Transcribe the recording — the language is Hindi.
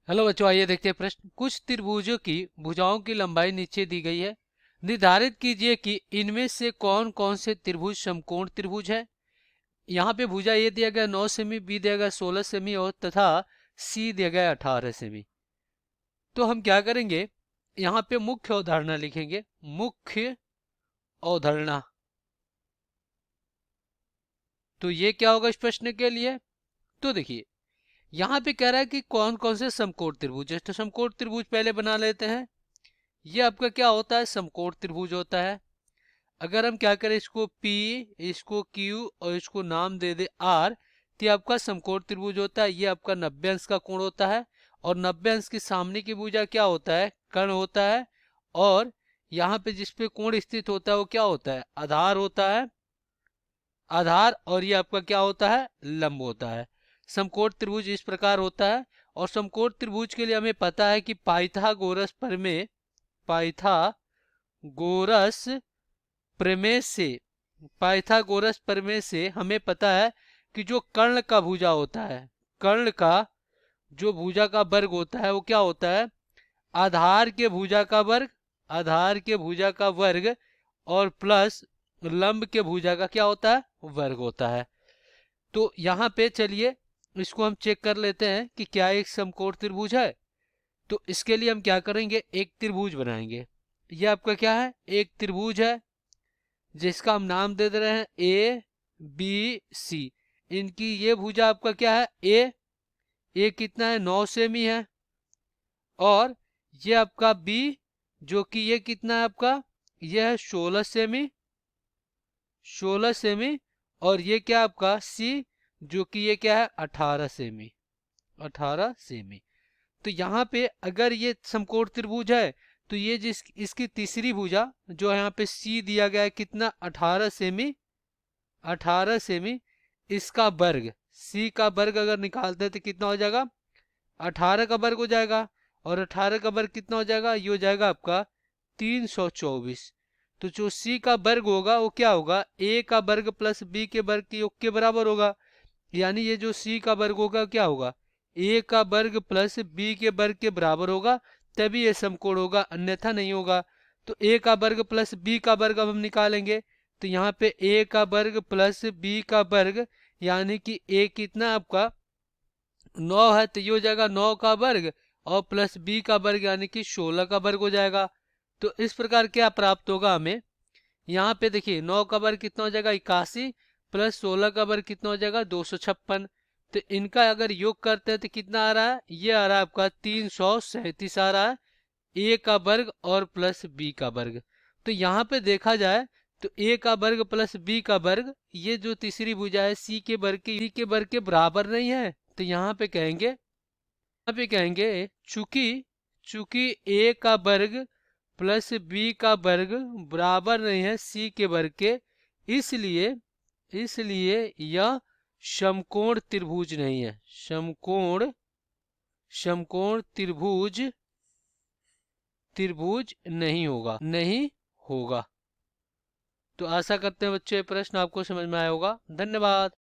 हेलो बच्चों, आइए देखते हैं प्रश्न। कुछ त्रिभुजों की भुजाओं की लंबाई नीचे दी गई है। निर्धारित कीजिए कि इनमें से कौन कौन से त्रिभुज समकोण त्रिभुज है। यहाँ पे भुजा ए दिया गया 9 सेमी, बी दिया गया 16 सेमी और तथा सी दिया गया 18 सेमी। तो हम क्या करेंगे, यहाँ पे मुख्य अवधारणा लिखेंगे। मुख्य अवधारणा, तो ये क्या होगा इस प्रश्न के लिए। तो देखिए, यहाँ पे कह रहा है कि कौन कौन से समकोण त्रिभुज है। तो समकोण त्रिभुज पहले बना लेते हैं। ये आपका क्या होता है, समकोण त्रिभुज होता है। अगर हम क्या करें, इसको P, इसको Q और इसको नाम दे दे R, तो ये आपका समकोण त्रिभुज होता है। ये आपका 90 अंश का कोण होता है और 90 अंश के सामने की भुजा क्या होता है, कर्ण होता है। और यहाँ पे जिस पे कोण स्थित होता है वो क्या होता है, आधार होता है, आधार। और ये आपका क्या होता है, लंब होता है। समकोण त्रिभुज इस प्रकार होता है। और समकोण त्रिभुज के लिए हमें पता है कि पाइथागोरस प्रमेय, पाइथागोरस प्रमेय से, पाइथागोरस प्रमेय से हमें पता है कि जो कर्ण का भुजा होता है, कर्ण का जो भुजा का वर्ग होता है वो क्या होता है, आधार के भुजा का वर्ग, आधार के भुजा का वर्ग और प्लस लंब के भुजा का क्या होता है, वर्ग होता है। तो यहाँ पे चलिए इसको हम चेक कर लेते हैं कि क्या एक समकोण त्रिभुज है। तो इसके लिए हम क्या करेंगे, एक त्रिभुज बनाएंगे। ये आपका क्या है, एक त्रिभुज है जिसका हम नाम दे दे रहे हैं ए बी सी। इनकी ये भुजा आपका क्या है, ए कितना है, 9 सेमी है। और ये आपका बी जो कि ये कितना है आपका, ये है 16 सेमी, 16 सेमी। और ये क्या आपका सी जो कि ये क्या है, 18 सेमी, 18 सेमी। तो यहाँ पे अगर ये समकोण त्रिभुज है तो ये जिस इसकी तीसरी भुजा जो यहाँ पे सी दिया गया है कितना, 18 सेमी, 18 सेमी। इसका वर्ग, सी का वर्ग अगर निकालते हैं तो कितना हो जाएगा, 18 का वर्ग हो जाएगा। और 18 का वर्ग कितना हो जाएगा, ये हो जाएगा आपका 324। तो जो सी का वर्ग होगा वो क्या होगा, ए का वर्ग प्लस बी के वर्ग के योग के बराबर होगा। यानी ये जो सी का वर्ग होगा क्या होगा, ए का वर्ग प्लस बी के वर्ग के बराबर होगा, तभी ये समकोण होगा, अन्यथा नहीं होगा। तो ए का वर्ग प्लस बी का वर्ग अब हम निकालेंगे। तो यहाँ पे ए का वर्ग प्लस बी का वर्ग, यानी कि ए कितना आपका 9 है, तो ये हो जाएगा 9 का वर्ग और प्लस बी का वर्ग यानी कि 16 का वर्ग हो जाएगा। तो इस प्रकार क्या प्राप्त होगा हमें, यहाँ पे देखिए 9 का वर्ग कितना हो जाएगा, 81 प्लस 16 का वर्ग कितना हो जाएगा, 256। तो इनका अगर योग करते हैं तो कितना आ रहा है, ये आ रहा है आपका 337 आ रहा है, ए का वर्ग और प्लस बी का वर्ग। तो यहाँ पे देखा जाए तो ए का वर्ग प्लस बी का वर्ग, ये जो तीसरी भुजा है सी के वर्ग के बराबर नहीं है। तो यहाँ पे कहेंगे, चूंकि चूंकि ए का वर्ग प्लस बी का वर्ग बराबर नहीं है सी के वर्ग के, इसलिए इसलिए यह समकोण त्रिभुज नहीं है। समकोण त्रिभुज त्रिभुज नहीं होगा। तो आशा करते हैं बच्चों ये प्रश्न आपको समझ में आया होगा। धन्यवाद।